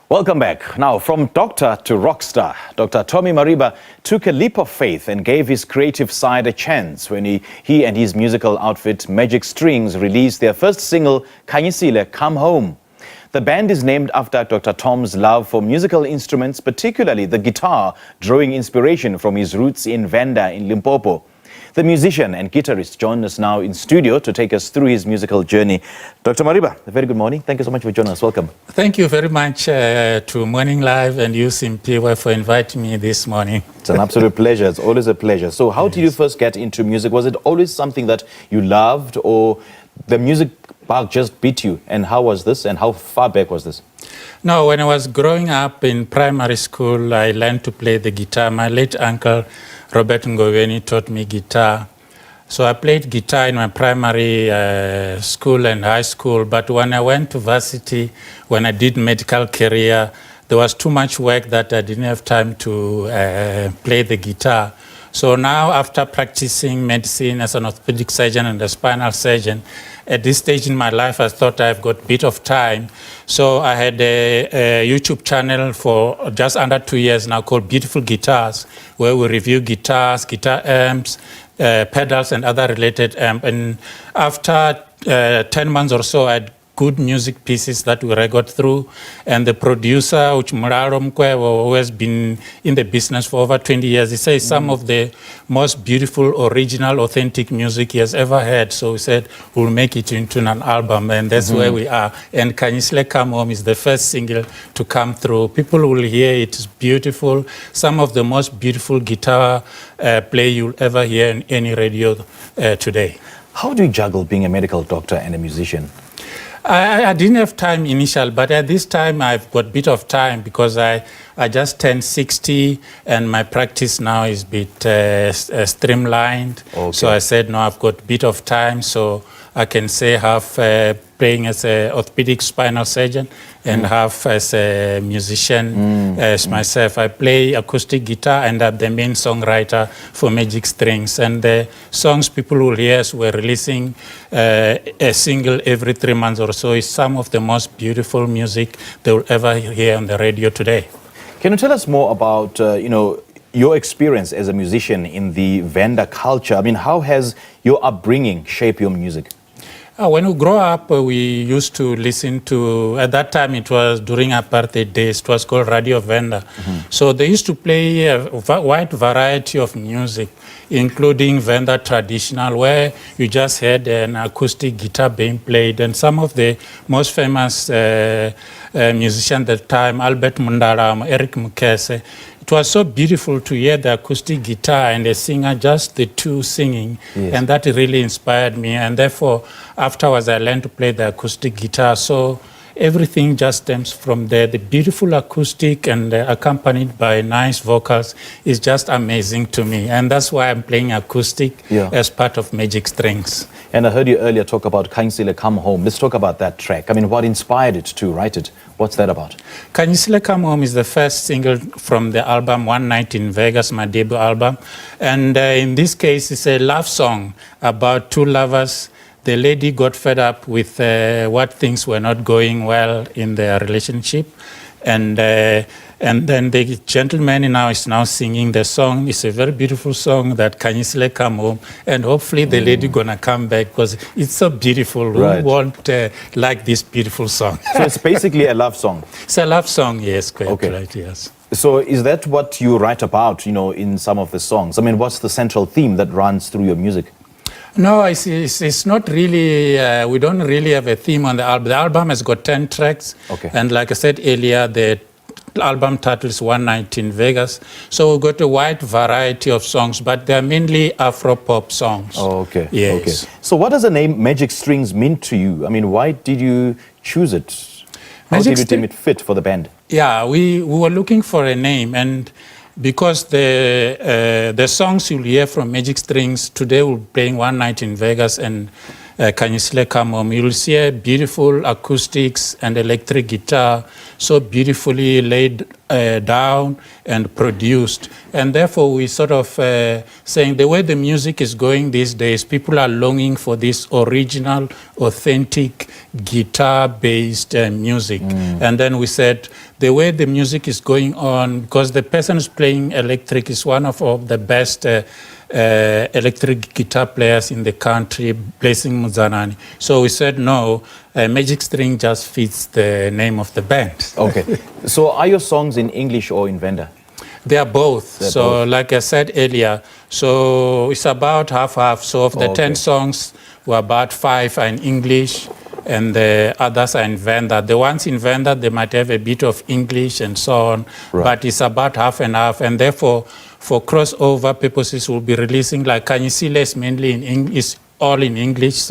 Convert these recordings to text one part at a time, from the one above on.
Welcome back. Now, from doctor to rock star, Dr. Tommy Mariba took a leap of faith and gave his creative side a chance when he and his musical outfit Magic Strings released their first single, Khanyisile, Come Home. The band is named after Dr. Tom's love for musical instruments, particularly the guitar, drawing inspiration from his roots in Venda in Limpopo. The musician and guitarist joins us now in studio to take us through his musical journey. Dr. Mariba, a very good morning. Thank you so much for joining us. Welcome. Thank you very much to Morning Live and you, Simphiwe, for inviting me this morning. It's an absolute pleasure. It's always a pleasure. So how did you first get into music? Was it always something that you loved, or the music bug just beat you? And how was this, and how far back was this? No, when I was growing up in primary school, I learned to play the guitar. My late uncle, Robert Ngobeni, taught me guitar. So I played guitar in my primary school and high school. But when I went to varsity, when I did medical career, there was too much work that I didn't have time to play the guitar. So now, after practicing medicine as an orthopedic surgeon and a spinal surgeon, at this stage in my life, I thought I've got a bit of time. So I had a YouTube channel for just under 2 years now called Beautiful Guitars, where we review guitars, guitar amps, pedals, and other related amps. And after 10 months or so, I had good music pieces that we record through, and the producer, which Muraro Mkwewo, who has been in the business for over 20 years, he says some of the most beautiful, original, authentic music he has ever heard. So we said we'll make it into an album, and that's where we are. And Khanyisile Come Home is the first single to come through. People will hear it. It's beautiful. Some of the most beautiful guitar play you'll ever hear in any radio today. How do you juggle being a medical doctor and a musician? I didn't have time initial, but at this time I've got a bit of time because I just turned 60 and my practice now is a bit streamlined. Okay. So I said, no, I've got a bit of time, so I can say half playing as an orthopedic spinal surgeon and half as a musician as myself. I play acoustic guitar and I'm the main songwriter for Magic Strings. And the songs people will hear as we're releasing a single every 3 months or so is some of the most beautiful music they will ever hear on the radio today. Can you tell us more about, your experience as a musician in the Venda culture? I mean, how has your upbringing shaped your music? When we grow up, we used to listen to, at that time it was during apartheid days, it was called Radio Venda. So they used to play a wide variety of music, including Venda traditional, where you just had an acoustic guitar being played. And some of the most famous musicians at the time, Albert Mundaram, Eric Mukese, it was so beautiful to hear the acoustic guitar and the singer, just the two singing. Yes. And that really inspired me. And therefore, afterwards, I learned to play the acoustic guitar. So everything just stems from there. The beautiful acoustic and accompanied by nice vocals is just amazing to me. And that's why I'm playing acoustic as part of Magic Strings. And I heard you earlier talk about Khanyisile Come Home. Let's talk about that track. I mean, what inspired it to write it? What's that about? Khanyisile Come Home is the first single from the album One Night in Vegas, my debut album. And in this case, it's a love song about two lovers. The lady got fed up with what things were not going well in their relationship. And then the gentleman now is now singing the song. It's a very beautiful song, that Khanyisile Come Home. And hopefully the lady gonna come back because it's so beautiful. Right. Who won't like this beautiful song? So it's basically a love song? It's a love song, yes. Quite okay. Right, yes. So is that what you write about, in some of the songs? I mean, what's the central theme that runs through your music? No, it's not really, we don't really have a theme on the album. The album has got 10 tracks. Okay. And like I said earlier, the album title is One Night in Vegas. So we've got a wide variety of songs, but they're mainly Afro-pop songs. Oh, okay. Yes. Okay. So what does the name Magic Strings mean to you? I mean, why did you choose it? How did you deem it fit for the band? Yeah, we were looking for a name, and because the songs you'll hear from Magic Strings today, we're playing One Night in Vegas and Khanyisile Come Home. You'll see a beautiful acoustics and electric guitar, so beautifully laid down and produced. And therefore, we sort of saying the way the music is going these days, people are longing for this original, authentic guitar-based music. And then we said, the way the music is going on, because the person who's playing electric is one of the best electric guitar players in the country, Blessing Muzanani. So we said, no, Magic String just fits the name of the band. Okay. So are your songs in English or in Venda? They are both. Like I said earlier, so it's about half-half. So of the 10 songs, well, about 5 are in English and the others are in Venda. The ones in Venda, they might have a bit of English and so on, but it's about half and half. And therefore, for crossover purposes, we'll be releasing like Kanyisile is mainly in English, all in English,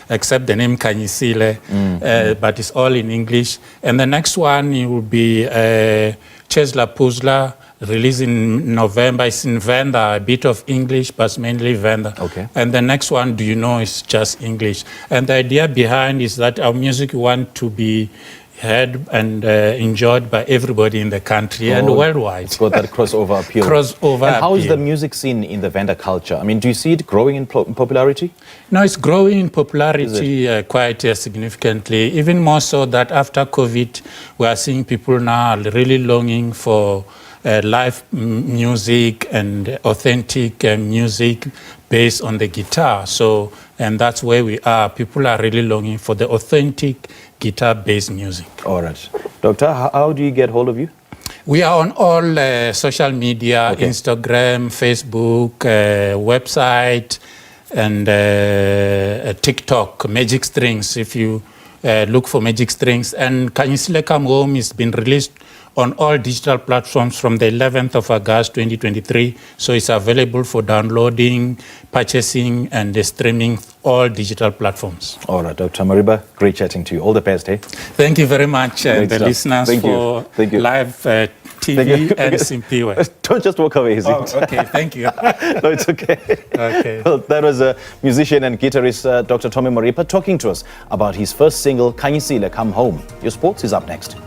except the name Kanyisile, but it's all in English. And the next one, it will be Chesla Puzla, released in November. It's in Venda, a bit of English, but mainly Venda. Okay. And the next one, Do You Know, is just English. And the idea behind is that our music want to be heard and enjoyed by everybody in the country and worldwide. It's got that crossover appeal. And how is the music scene in the Venda culture? I mean, do you see it growing in popularity? No, it's growing in popularity quite significantly, even more so that after COVID, we are seeing people now really longing for live music and authentic music based on the guitar. So, and that's where we are. People are really longing for the authentic guitar-based music. All right. Doctor, how do you get hold of you? We are on all social media, Instagram, Facebook, website, and TikTok, Magic Strings, if you look for Magic Strings. And Kanyisile Come Home has been released on all digital platforms from the 11th of August 2023. So it's available for downloading, purchasing, and streaming all digital platforms. All right, Dr. Mariba, great chatting to you. All the best, hey? Thank you very much, the listeners, for live TV and Simphiwe. Don't just walk away, is it? Okay, thank you. No, it's okay. Okay. Well, that was a musician and guitarist, Dr. Tommy Mariba, talking to us about his first single, Kanyisile Come Home. Your sports is up next.